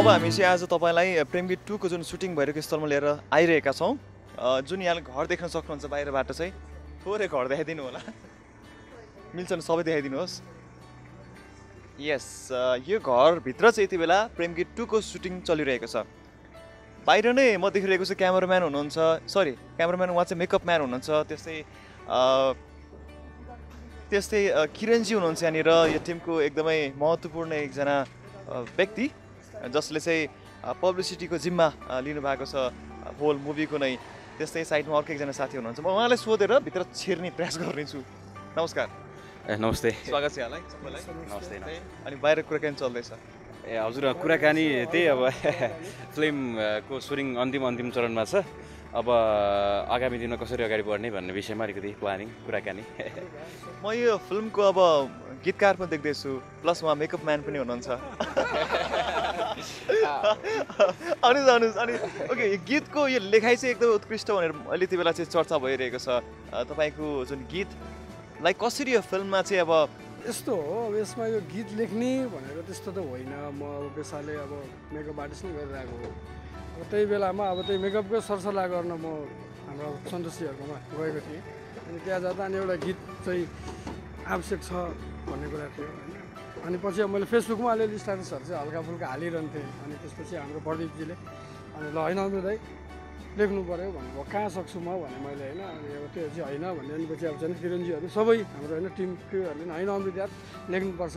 अब हामी चाहिँ आज तपाईँलाई प्रेम गीत 2 को जुन सुटिङ भइरहेको स्थलमा लिएर आइरहेका छौँ। जुन यहाँले घर देख्न सक्नुहुन्छ बाहिरबाट चाहिँ थोरै घर देखाइदिनु होला, मिल्छ भने सबै देखाइदिनुहोस्। यस, यो घरभित्र चाहिँ यति बेला प्रेम गीत 2 को सुटिङ चलिरहेको छ। बाहिर नै म देखिरहेको छु क्यामेराम्यान हुनुहुन्छ, सरी क्यामेराम्यान उहाँ चाहिँ मेकअप म्यान हुनुहुन्छ, त्यस्तै किरणजी हुनुहुन्छ यहाँनिर, यो टिमको एकदमै महत्त्वपूर्ण एकजना व्यक्ति जसले चाहिँ पब्लिसिटीको जिम्मा लिनुभएको छ होल मुभीको नै। त्यस्तै साइडमा अर्को एकजना साथी हुनुहुन्छ, म उहाँलाई सोधेर भित्र छिर्ने प्रयास गर्नेछु। नमस्कार। नमस्ते, स्वागत छ यहाँलाई सबैलाई। नमस्ते। अनि बाहिर कुराकानी चल्दैछ? हजुर, कुराकानी त्यही अब फिल्मको सुटिङ अन्तिम चरणमा छ। अब आगामी दिनमा कसरी अगाडि बढ्ने भन्ने विषयमा अलिकति प्लानिङ कुराकानी। म यो फिल्मको अब गीतकार पनि देख्दैछु, प्लस उहाँ मेकअप म्यान पनि हुनुहुन्छ। अनि ओके, गीतको यो लेखाइ चाहिँ एकदमै उत्कृष्ट भनेर अहिले त्यो बेला चाहिँ चर्चा भइरहेको छ। तपाईँको जुन गीतलाई कसरी यो फिल्ममा चाहिँ अब यस्तो हो, अब यसमा यो गीत लेख्ने भनेर त्यस्तो त होइन। म अब पेसाले अब मेकअप आर्टिस्ट नै गरिरहेको हो। अब त्यही बेलामा अब त्यही मेकअपको सरसल्लाह गर्न म हाम्रो सन्तोषजीहरूकोमा गएको थिएँ। अनि त्यहाँ जाँदा अनि एउटा गीत चाहिँ आवश्यक छ भन्ने कुरा थियो होइन। अनि पछि अब मैले फेसबुकमा अलिअलि स्ट्याटसहरू चाहिँ हल्का फुल्का हालिरहन्थेँ। अनि त्यसपछि हाम्रो प्रदीपजीले अनि ल होइन अमृत दाइ लेख्नु पऱ्यो भन्नुभयो, कहाँ सक्छु म भने मैले होइन। अनि अब त्यो चाहिँ होइन भने अनि पछि अब चाहिँ किरणजीहरू सबै हाम्रो होइन टिम क्रुहरूले होइन अमृत यार लेख्नुपर्छ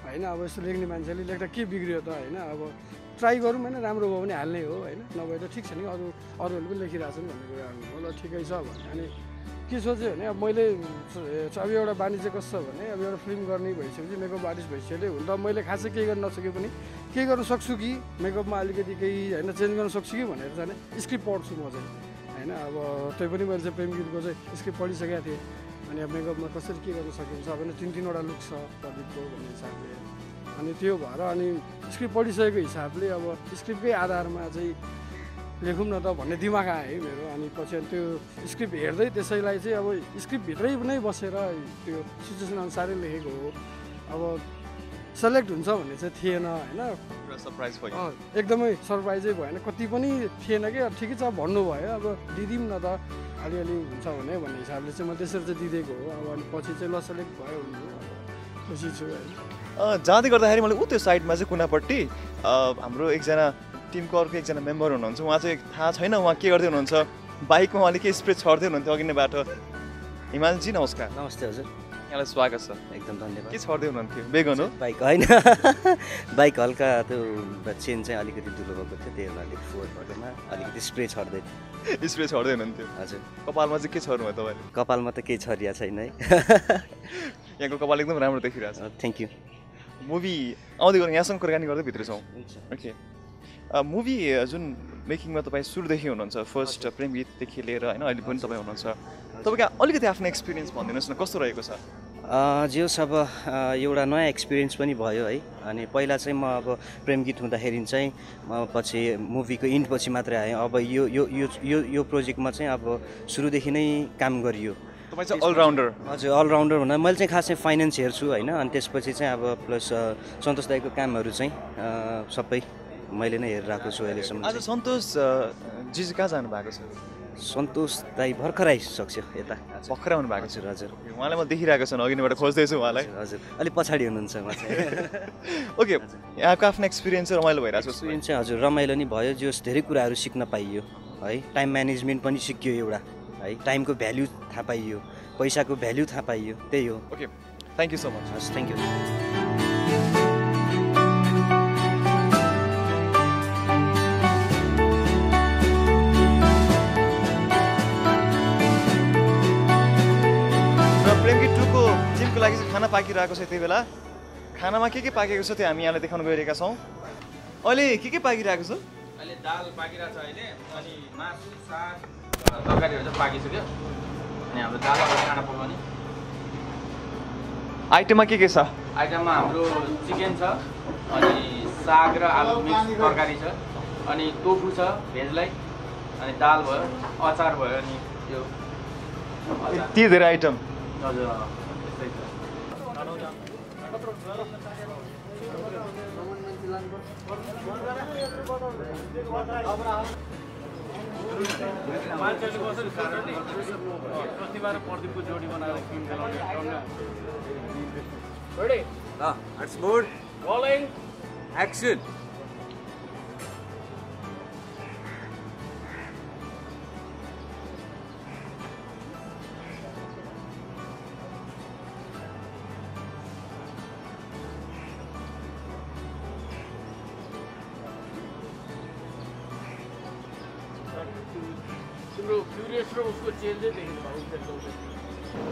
होइन। अब यस्तो लेख्ने मान्छेले लेख्दा के बिग्रियो त होइन। अब ट्राई गरौँ होइन, राम्रो भयो भने हाल्ने हो होइन, नभए त ठिक छ नि, अरूहरूले पनि लेखिरहेछन् भन्ने कुरा हो। ल ठिकै छ भने अनि के सोचेँ भने अब मैले अब एउटा बानी चाहिँ कस्तो भने अब एउटा फिल्म गर्ने भइसकेपछि मेकअप आर्टिस्ट भइसक्यो हुन त मैले खासै केही गर्न नसके पनि केही गर्न सक्छु कि मेकअपमा अलिकति केही होइन चेन्ज गर्न सक्छु कि भनेर चाहिँ स्क्रिप्ट पढ्छु म चाहिँ होइन। अब त्यही पनि मैले चाहिँ प्रेम गीतको चाहिँ स्क्रिप्ट पढिसकेको थिएँ। अनि अब मेकअपमा कसरी के गर्न सकिन्छ भने 3-3वटा लुक छ प्रदीपको भन्ने हिसाबले। अनि त्यो भएर अनि स्क्रिप्ट पढिसकेको हिसाबले अब स्क्रिप्टकै आधारमा चाहिँ लेखौँ न त भन्ने दिमाग आयो है मेरो। अनि पछि त्यो स्क्रिप्ट हेर्दै त्यसैलाई चाहिँ अब स्क्रिप्टभित्रै नै बसेर त्यो सिचुएसन अनुसारै लेखेको हो। अब सेलेक्ट हुन्छ भन्ने चाहिँ थिएन होइन, सरप्राइज भयो, एकदमै सरप्राइजै भएन, कति पनि थिएन कि ठिकै छ भन्नुभयो। अब दिदिउँ न त अलिअलि हुन्छ भने भन्ने हिसाबले चाहिँ म त्यसरी चाहिँ दिँदैको हो। अब अनि पछि चाहिँ ल सेलेक्ट भयो भने खुसी छु होइन। जाँदै गर्दाखेरि मैले त्यो साइडमा चाहिँ कुनापट्टि हाम्रो एकजना टिमको अर्को एकजना मेम्बर हुनुहुन्छ, उहाँ चाहिँ थाहा छैन उहाँ के गर्दै हुनुहुन्छ, बाइकमा अलिक स्प्रे छर्दै हुनुहुन्थ्यो अघि नै बाटो। हिमालजी नमस्कार। नमस्ते हजुर, यहाँलाई स्वागत छ। एकदम धन्यवाद। के छर्दै हुनुहुन्थ्यो? बेगन हो? बाइक होइन, बाइक हल्का त्यो चेन चाहिँ अलिकति दुलो भएको थियो, त्यही हुनाले फोहोरहरूमा अलिकति स्प्रे छर्दै थियो। स्प्रे छर्दै हुनुहुन्थ्यो हजुर। कपालमा चाहिँ के छर्नु भयो तपाईँले? कपालमा त केही छरिया छैन है। यहाँको कपाल एकदम राम्रो देखिरहेको छ। Thank you. मुभी आउँदै गर्नु, यहाँसँग कुराकानी गर्दै भित्र छौँ। ओके, मुभी जुन मेकिङमा तपाईँ सुरुदेखि हुनुहुन्छ, फर्स्ट प्रेम गीतदेखि लिएर होइन अहिले पनि तपाईँ हुनुहुन्छ, तपाईँको अलिकति आफ्नो एक्सपिरियन्स भनिदिनुहोस् न कस्तो रहेको छ? जे होस्, अब एउटा नयाँ एक्सपिरियन्स पनि भयो है। अनि पहिला चाहिँ म अब प्रेम गीत हुँदाखेरि चाहिँ म पछि मुभीको इन्ड पछि मात्रै आएँ। अब यो प्रोजेक्टमा चाहिँ अब सुरुदेखि नै काम गरियो। तपाईँ चाहिँ अलराउन्डर? हजुर, अलराउन्डर भन्दा मैले चाहिँ खासै फाइनेन्स हेर्छु होइन। अनि त्यसपछि चाहिँ अब प्लस सन्तोष दाईको कामहरू चाहिँ सबै मैले नै हेरिरहेको छु अहिलेसम्म। आज सन्तोष जी कहाँ जानु भएको छ? सन्तोष दाई भर्खर आइसक्छ यता, भर्खर आउनु भएको छ। हजुर, उहाँलाई म देखिरहेको छु, अघि नैबाट खोज्दैछु उहाँलाई। हजुर, अलिक पछाडि हुनुहुन्छ उहाँ चाहिँ। ओके, यहाँको आफ्नो एक्सपिरियन्स चाहिँ रमाइलो भइरहेको छ? एक्सपिरियन्स चाहिँ हजुर रमाइलो नै भयो, जस धेरै कुराहरू सिक्न पाइयो है। टाइम म्यानेजमेन्ट पनि सिकियो एउटा है, टाइमको भ्याल्यु थाहा पाइयो, पैसाको भ्याल्यु थाहा पाइयो, त्यही हो। Okay, thank you so much. हस्, थ्याङ्क यू। प्रेम गीत 2 को टिमको लागि चाहिँ खाना पाकिरहेको छ यति बेला। खानामा के पाकेको छ त्यो हामी यहाँलाई देखाउन गइरहेका छौँ। अहिले के पाकिरहेको छ? अहिले दाल पाकिरहेको छ अहिले, अनि मासु साग तरकारीहरू चाहिँ पाकिसक्यो। अनि हाम्रो दाल खाना पकाउने आइटममा के छ? आइटममा हाम्रो चिकन छ, अनि साग र आलु मिक्स तरकारी छ, अनि टोफु छ भेजलाई, अनि दाल भयो, अचार भयो, अनि त्यो यति धेरै आइटम। हजुर, त्यस्तै छ। Let's move. Rolling. Action.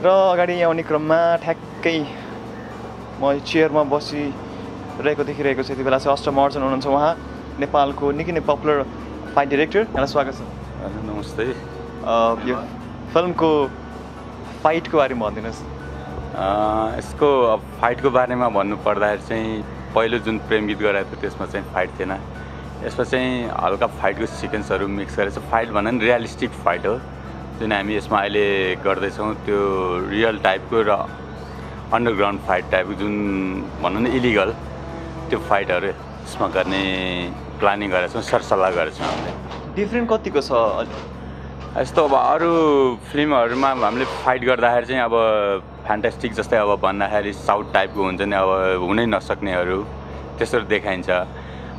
र अगाडि आउने क्रममा ठ्याक्कै म चेयरमा बसिरहेको देखिरहेको छु। यति बेला चाहिँ अष्टम अर्जुन हुनुहुन्छ, उहाँ नेपालको निकै नै पपुलर फाइट डिरेक्टर। यहाँलाई स्वागत छ। नमस्ते। यो फिल्मको फाइटको बारेमा भनिदिनुहोस्। यसको फाइटको बारेमा भन्नुपर्दाखेरि चाहिँ पहिलो जुन प्रेम गीत गराएको थियो त्यसमा चाहिँ फाइट थिएन। यसमा चाहिँ हल्का फाइटको सिक्वेन्सहरू मिक्स गरेर चाहिँ फाइट भन्दा पनि रियलिस्टिक फाइट हो जुन हामी यसमा अहिले गर्दैछौँ। त्यो रियल टाइपको र अन्डरग्राउन्ड फाइट टाइपको जुन भनौँ न इलिगल त्यो फाइटहरू यसमा गर्ने प्लानिङ गरेका छौँ, सरसल्लाह गरेका छौँ हामीले। डिफ्रेन्ट कतिको छ? यस्तो अब अरू फिल्महरूमा हामीले फाइट गर्दाखेरि चाहिँ अब फ्यान्टास्टिक जस्तै अब भन्दाखेरि साउथ टाइपको हुन्छ नि, अब हुनै नसक्नेहरू त्यसरी देखाइन्छ।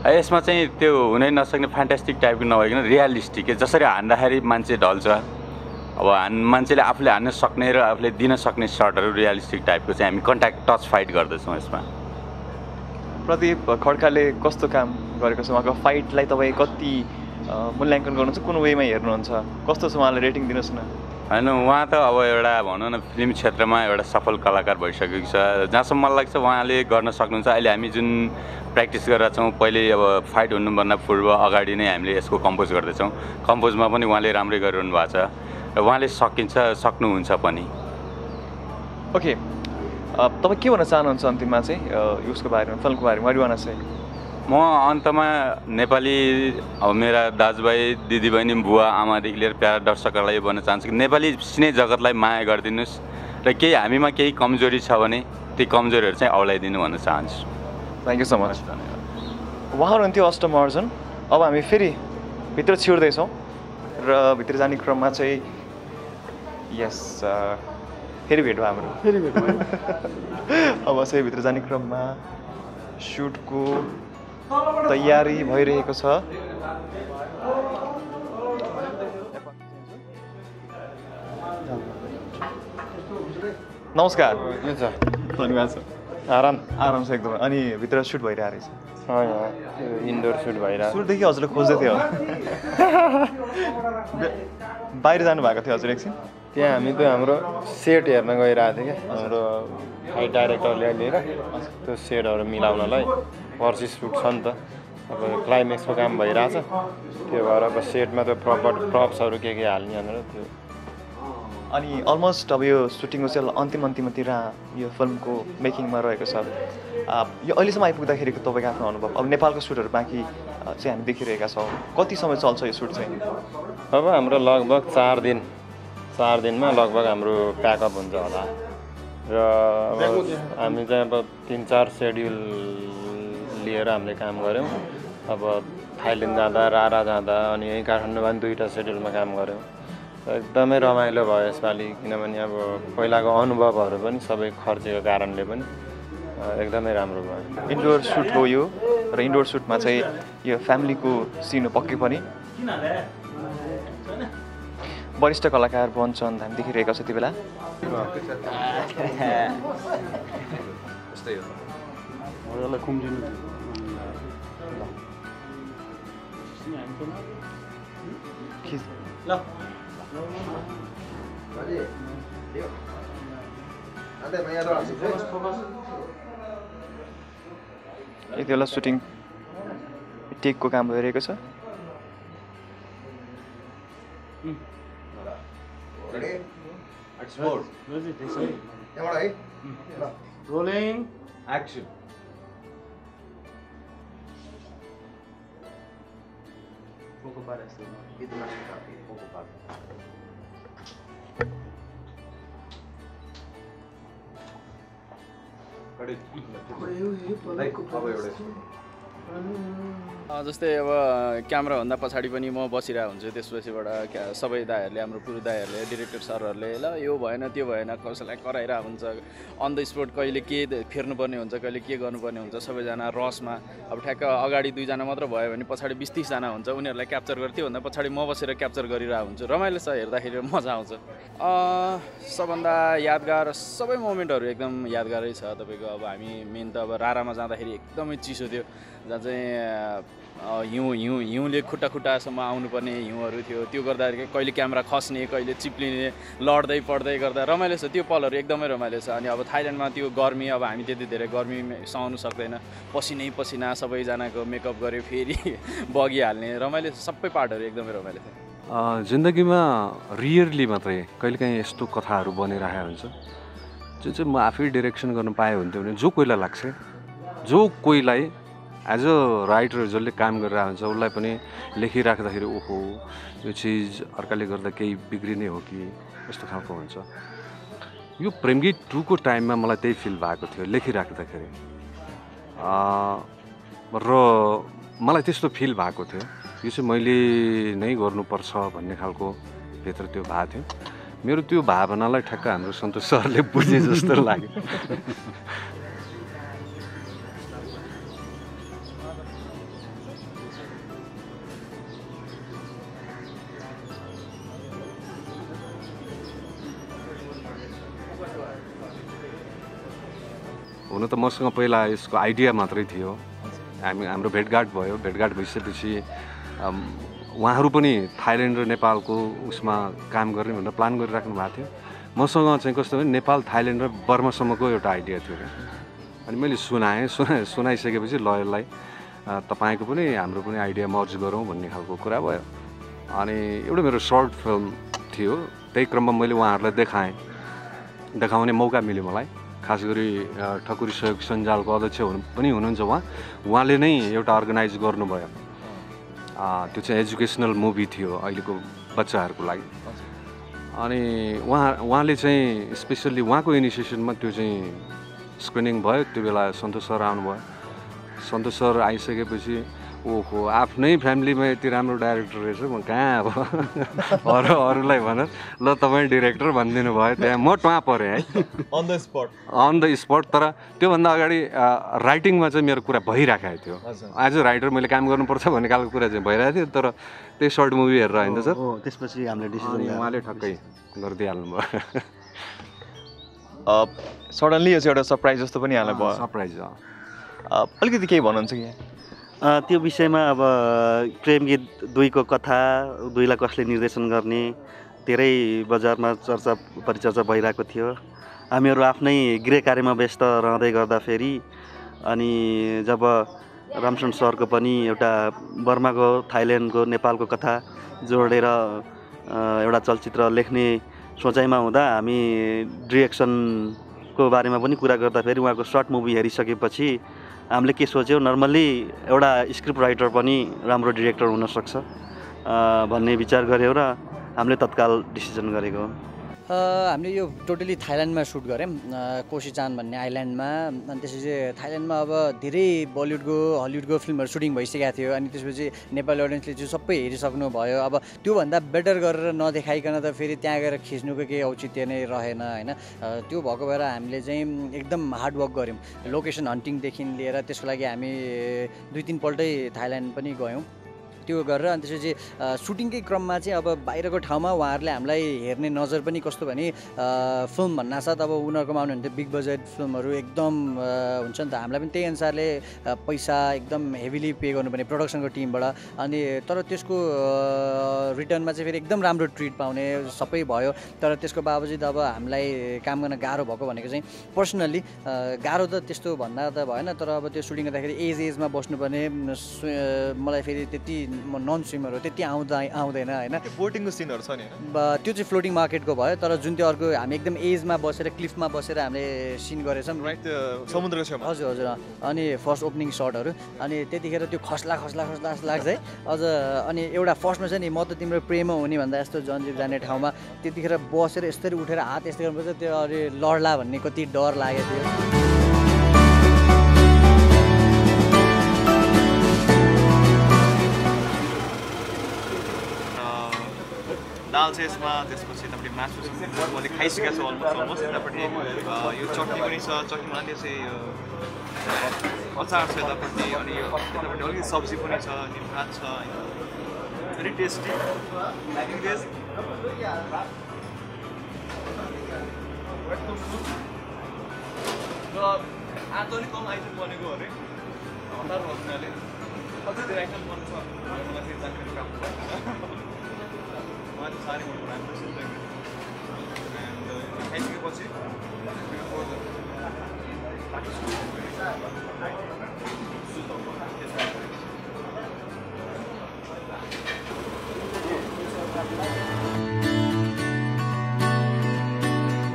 यसमा चाहिँ त्यो हुनै नसक्ने फ्यान्टास्टिक टाइपको नभइकन रियलिस्टिक जसरी हान्दाखेरि मान्छे ढल्छ, अब मान्छेले आफूले हान्न सक्ने र आफूले दिन सक्ने सर्टहरू रियलिस्टिक टाइपको चाहिँ हामी कन्ट्याक्ट टच फाइट गर्दैछौँ। यसमा प्रदीप खड्काले कस्तो काम गरेको छ? उहाँको फाइटलाई तपाईँ कति मूल्याङ्कन गर्नुहुन्छ, कुन वेमा हेर्नुहुन्छ, कस्तो छ उहाँलाई रेटिङ दिनुहोस् न। होइन, उहाँ त अब एउटा भनौँ न फिल्म क्षेत्रमा एउटा सफल कलाकार भइसकेको छ। जहाँसम्म मलाई लाग्छ उहाँले गर्न सक्नुहुन्छ। अहिले हामी जुन प्र्याक्टिस गरेर छौँ, पहिले अब फाइट हुनुभन्दा पूर्व अगाडि नै हामीले यसको कम्पोज गर्दैछौँ। कम्पोजमा पनि उहाँले राम्रै गरिरहनु भएको छ र उहाँले सक्नुहुन्छ पनि। ओके, तपाईँ के भन्न चाहनुहुन्छ अन्तिममा चाहिँ उसको बारेमा, फिल्मको बारेमा? वान चाहिँ म अन्तमा नेपाली अब मेरा दाजुभाइ दिदीबहिनी बुवा आमादेखि लिएर प्यारा दर्शकहरूलाई यो भन्न चाहन्छु कि नेपाली सिने जगतलाई माया गरिदिनुहोस् र केही हामीमा केही कमजोरी छ भने ती कमजोरीहरू चाहिँ औलाइदिनु भन्न चाहन्छु। Thank you so much. उहाँ हुनुहुन्थ्यो अष्टम अर्जुन। अब हामी फेरि भित्र छिर्दैछौँ र भित्र जाने क्रममा चाहिँ यस फेरि भेट भयो हाम्रो। अब चाहिँ भित्र जाने क्रममा सुटको तयारी भइरहेको छ। नमस्कार। धन्यवाद छ। आराम छ एकदम। अनि भित्र सुट भइरहेको रहेछ। इन्डोर सुट भइरहेको। सुटदेखि हजुरले खोज्दै थियो बाहिर जानुभएको थियो हजुर एकछिन? त्यहाँ हामी त हाम्रो सेट हेर्न गइरहेको थियो क्या, हाम्रो फाइट डाइरेक्टरले लिएर त्यो सेटहरू मिलाउनलाई। पर्सि सुट छ नि त, अब क्लाइमेक्सको काम भइरहेछ, त्यो भएर अब सेटमा त प्रप्सहरू के हाल्ने भनेर त्यो। अनि अलमोस्ट अब यो सुटिङको चाहिँ अन्तिमतिर यो फिल्मको मेकिङमा रहेको छ। यो अहिलेसम्म आइपुग्दाखेरिको तपाईँको आफ्नो अनुभव, अब नेपालको सुटहरू बाँकी चाहिँ हामी देखिरहेका छौँ, कति समय चल्छ यो सुट चाहिँ? अब हाम्रो लगभग 4 दिनमा लगभग हाम्रो प्याकअप हुन्छ होला र अब हामी चाहिँ अब 3-4 सेड्युल लिएर हामीले काम गऱ्यौँ। अब थाइल्यान्ड जाँदा, रारा जाँदा, अनि यहीँ काठमाडौँमा पनि 2टा सेड्युलमा काम गऱ्यौँ। एकदमै रमाइलो भयो यसपालि, किनभने अब पहिलाको अनुभवहरू पनि सबै खर्चेको कारणले पनि एकदमै राम्रो भयो। इन्डोर सुट हो यो, र इन्डोर सुटमा चाहिँ यो फ्यामिलीको सिन हो पक्कै पनि। वरिष्ठ कलाकार बन्छन् हामी देखिरहेका छौँ यति बेला। यति बेला सुटिङ टेकको काम भइरहेको छ। Rolling. Action. जस्तै अब क्यामेराभन्दा पछाडि पनि म बसिरहेको हुन्छु, त्यसपछिबाट सबै दाइहरूले, हाम्रो पुरु दाइहरूले, डिरेक्टर सरहरूले ल यो भएन त्यो भएन कसैलाई कराइरहेको हुन्छ, अन द स्पोट कहिले के फेर्नुपर्ने हुन्छ, कहिले के गर्नुपर्ने हुन्छ, सबैजना रसमा। अब ठ्याक्क अगाडि 2 जना मात्र भयो भने पछाडि 20-30 जना हुन्छ, उनीहरूलाई क्याप्चर गर्थ्यो भन्दा पछाडि म बसेर क्याप्चर गरिरहेको हुन्छु। रमाइलो छ, हेर्दाखेरि मजा आउँछ। सबभन्दा यादगार सबै मोमेन्टहरू एकदम यादगारै छ। तपाईँको अब हामी मेन त अब रारामा जाँदाखेरि एकदमै चिसो थियो, जहाँ चाहिँ हिउँले खुट्टासम्म आउनुपर्ने हिउँहरू थियो। त्यो गर्दाखेरि कहिले क्यामेरा खस्ने, कहिले चिप्लिने, लड्दै पड्दै गर्दा रमाइलो छ। त्यो पलहरू एकदमै रमाइलो छ। अनि अब थाइल्यान्डमा त्यो गर्मी, अब हामी त्यति धेरै गर्मी सहनु सक्दैन, पसिना सबैजनाको मेकअप गऱ्यो, फेरि बगिहाल्ने, रमाइलो छ। सबै पार्टहरू एकदमै रमाइलो थियो। जिन्दगीमा रियरली मात्रै कहिलेकाहीँ यस्तो कथाहरू बनिरहेको हुन्छ जुन चाहिँ म आफै डिरेक्सन गर्न पाएँ हुन्थ्यो भने जो कोहीलाई लाग्छ, जो कोहीलाई एज अ राइटर जसले काम गरिरहेको हुन्छ उसलाई पनि लेखिराख्दाखेरि ओहो यो चिज अर्काले गर्दा केही बिग्रिने हो कि यस्तो खालको हुन्छ। यो प्रेम गीत 2 को टाइममा मलाई त्यही फिल भएको थियो लेखिराख्दाखेरि, र मलाई त्यस्तो फिल भएको थियो यो चाहिँ मैले नै गर्नुपर्छ भन्ने खालको भित्र त्यो भएको थियो। मेरो त्यो भावनालाई ठ्याक्क हाम्रो सन्तोष सरले बुझे जस्तो लाग्यो। हुन त मसँग पहिला यसको आइडिया मात्रै थियो, हाम्रो भेटघाट भयो। भेटघाट भइसकेपछि उहाँहरू पनि थाइल्यान्ड र नेपालको उसमा काम गर्ने भनेर प्लान गरिराख्नु भएको थियो। मसँग चाहिँ कस्तो भने नेपाल, थाइल्यान्ड र बर्मासम्मको एउटा आइडिया थियो। अनि मैले सुनाइसकेपछि लयरलाई तपाईँको पनि हाम्रो पनि आइडिया मर्ज गरौँ भन्ने खालको कुरा भयो। अनि एउटा मेरो सर्ट फिल्म थियो, त्यही क्रममा मैले उहाँहरूलाई देखाउने मौका मिल्यो मलाई। खास गरी ठकुरी सहयोग सञ्जालको अध्यक्ष पनि हुनुहुन्छ उहाँले नै एउटा अर्गनाइज गर्नुभयो। त्यो चाहिँ एजुकेसनल मुभी थियो अहिलेको बच्चाहरूको लागि। अनि उहाँले चाहिँ स्पेसल्ली उहाँको इनिसिएसनमा त्यो चाहिँ स्क्रिनिङ भयो। त्यो बेला सन्तोष सर आउनुभयो। सन्तोष सर आइसकेपछि ओहो आफ्नै फ्यामिलीमा यति राम्रो डाइरेक्टर रहेछ, म कहाँ अब अरूलाई भनेर ल तपाईँ डिरेक्टर भनिदिनु भयो। त्यहाँ म टुवा परेँ है, अन द स्पट। तर त्योभन्दा अगाडि राइटिङमा चाहिँ मेरो कुरा भइरहेको थियो। एज अ राइटर मैले काम गर्नुपर्छ भन्ने खालको कुरा चाहिँ भइरहेको थियो। तर त्यही सर्ट मुभी हेरेर होइन सर, त्यसपछि हामीले डिसिजन उहाँले ठक्कै गरिदिइहाल्नु भयो। सडनली यो चाहिँ एउटा सरप्राइज जस्तो पनि हाल्नु भयो। सरप्राइज अलिकति केही भन्नुहुन्छ कि त्यो विषयमा? अब प्रेम गीत 2 को कथा, 2लाई कसले निर्देशन गर्ने, धेरै बजारमा परिचर्चा भइरहेको थियो। हामीहरू आफ्नै गृह कार्यमा व्यस्त रहँदै गर्दाखेरि अनि जब रामचरण सरको पनि एउटा बर्माको, थाइल्यान्डको, नेपालको कथा जोडेर एउटा चलचित्र लेख्ने सोचाइमा हुँदा हामी डिरेक्सनको बारेमा पनि कुरा गर्दाखेरि उहाँको सर्ट मुभी हेरिसकेपछि हामीले के सोच्यौँ, नर्मल्ली एउटा स्क्रिप्ट राइटर पनि राम्रो डिरेक्टर हुनसक्छ भन्ने विचार गऱ्यौँ र हामीले तत्काल डिसिजन गरेको। हामीले यो टोटली थाइल्यान्डमा सुट गऱ्यौँ, कोसिचान भन्ने आइल्यान्डमा। अनि त्यसपछि थाइल्यान्डमा अब धेरै बलिउडको, हलिउडको फिल्महरू सुटिङ भइसकेको थियो। अनि त्यसपछि नेपाली अडियन्सले चाहिँ सबै हेरिसक्नु भयो। अब त्योभन्दा बेटर गरेर नदेखाइकन त फेरि त्यहाँ गएर खिच्नुको केही औचित्य नै रहेन होइन। त्यो भएको भएर हामीले चाहिँ एकदम हार्डवर्क गऱ्यौँ, लोकेसन हन्टिङदेखि लिएर। त्यसको लागि हामी 2-3 पल्टै थाइल्यान्ड पनि गयौँ। त्यो गरेर अनि त्यसपछि सुटिङकै क्रममा चाहिँ अब बाहिरको ठाउँमा उहाँहरूले हामीलाई हेर्ने नजर पनि कस्तो भने फिल्म भन्नासाथ अब उनीहरूकोमा आउनुहुन्थ्यो बिग बजेट फिल्महरू एकदम हुन्छ नि त, हामीलाई पनि त्यही अनुसारले पैसा एकदम हेभिली पे गर्नुपर्ने प्रोडक्सनको टिमबाट। अनि तर त्यसको रिटर्नमा चाहिँ फेरि एकदम राम्रो ट्रिट पाउने सबै भयो। तर त्यसको बावजुद अब हामीलाई काम गर्न गाह्रो भएको भनेको चाहिँ पर्सनल्ली गाह्रो त त्यस्तो भन्दा त भएन, तर अब त्यो सुटिङ गर्दाखेरि एजमा बस्नुपर्ने, मलाई फेरि त्यति म नन स्विमर हो त्यति आउँदैन होइन। बोटिङको सिनहरू छ नि, त्यो चाहिँ फ्लोटिङ मार्केटको भयो। तर जुन त्यो अर्को हामी एकदम एजमा बसेर क्लिफमा बसेर हामीले सिन गरेछौँ राइट समुद्रको छेउमा। हजुर हजुर। अनि फर्स्ट ओपनिङ सटहरू, अनि त्यतिखेर त्यो खस्ला लाग्छ है अझ। अनि एउटा फर्स्टमा चाहिँ नि म त तिम्रो प्रेम हुने भन्दा यस्तो जन्जिर जाने ठाउँमा त्यतिखेर बसेर यसरी उठेर हात यस्तै गर्नुपर्छ, त्यो अरे लड्ला भन्ने कति डर लागेको थियो। दाल छ यसमा, त्यसपछि यतापट्टि मासु छ, मैले खाइसकेको छु अलमोस्ट। यतापट्टि यो चटनी पनि छ, चटनीमा त्यसै अचार छ यतापट्टि, अनि यो यतापट्टि अलिकति सब्जी पनि छ, अनि भात छ होइन। Very tasty. र आज अलिक कम आइटम बनेको अरे, हतार भएको हुनाले अझै धेरै आइटम बन्छ। मलाई फेरि जानकारी प्राप्त भएको छ। मलाई चाहिँ साह्रै मन परायो, खाइसकेपछि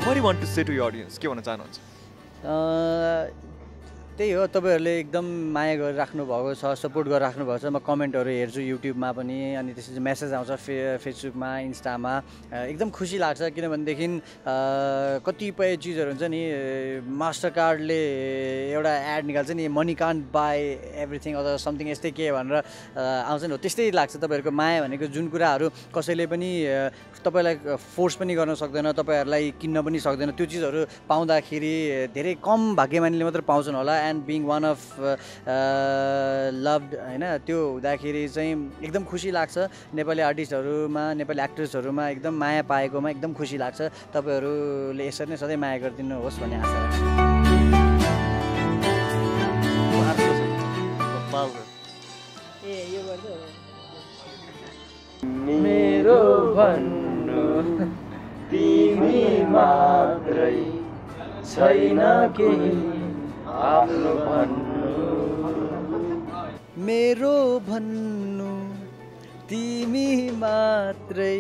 What do you want to say to your audience? के भन्न चाहनुहुन्छ? त्यही हो, तपाईँहरूले एकदम माया गरिराख्नु भएको छ, सपोर्ट गरिराख्नु भएको छ। म कमेन्टहरू हेर्छु युट्युबमा पनि, अनि त्यसपछि मेसेज आउँछ फेसबुकमा, इन्स्टामा। एकदम खुसी लाग्छ, किनभनेदेखि कतिपय चिजहरू हुन्छ नि, मास्टर कार्डले एउटा एड निकाल्छ नि, मनी कान्ट बाई एभ्रिथिङ अथवा समथिङ यस्तै के भनेर आउँछ नि, हो त्यस्तै लाग्छ। तपाईँहरूको माया भनेको जुन कुराहरू कसैले पनि तपाईँलाई फोर्स पनि गर्न सक्दैन, तपाईँहरूलाई किन्न पनि सक्दैन, त्यो चिजहरू पाउँदाखेरि धेरै कम भाग्यमानीले मात्र पाउँछन् होला। एन्ड बिङ वान अफ लभड होइन, त्यो हुँदाखेरि चाहिँ एकदम खुसी लाग्छ। नेपाली आर्टिस्टहरूमा, नेपाली एक्ट्रेसहरूमा एकदम माया पाएकोमा एकदम खुसी लाग्छ। तपाईँहरूले यसरी नै सधैँ माया गरिदिनु होस् भन्ने आशा राख्छु। मेरो भन्नु तिमी मात्रै छैन केही आफ्नो भन्नु, मेरो भन्नु तिमी मात्रै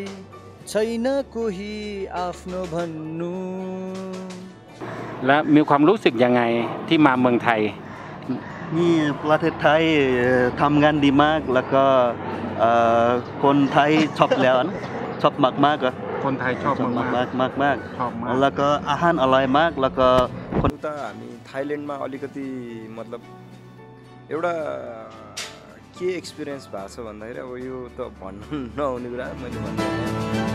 छैन कोही आफ्नो भन्नु. และมีความรู้สึกยังไงที่มาเมืองไทย นี่ประเทศไทยทำงานดีมากแล้วก็คนไทยชอบแล้วชอบมากๆ คนไทยชอบมาก แล้วก็อาหารอร่อยมากแล้วก็คน त हामी थाइल्यान्डमा अलिकति मतलब एउटा के एक्सपिरियन्स भएको छ भन्दाखेरि अब यो त भन्नु नहुने कुरा मैले भन्नु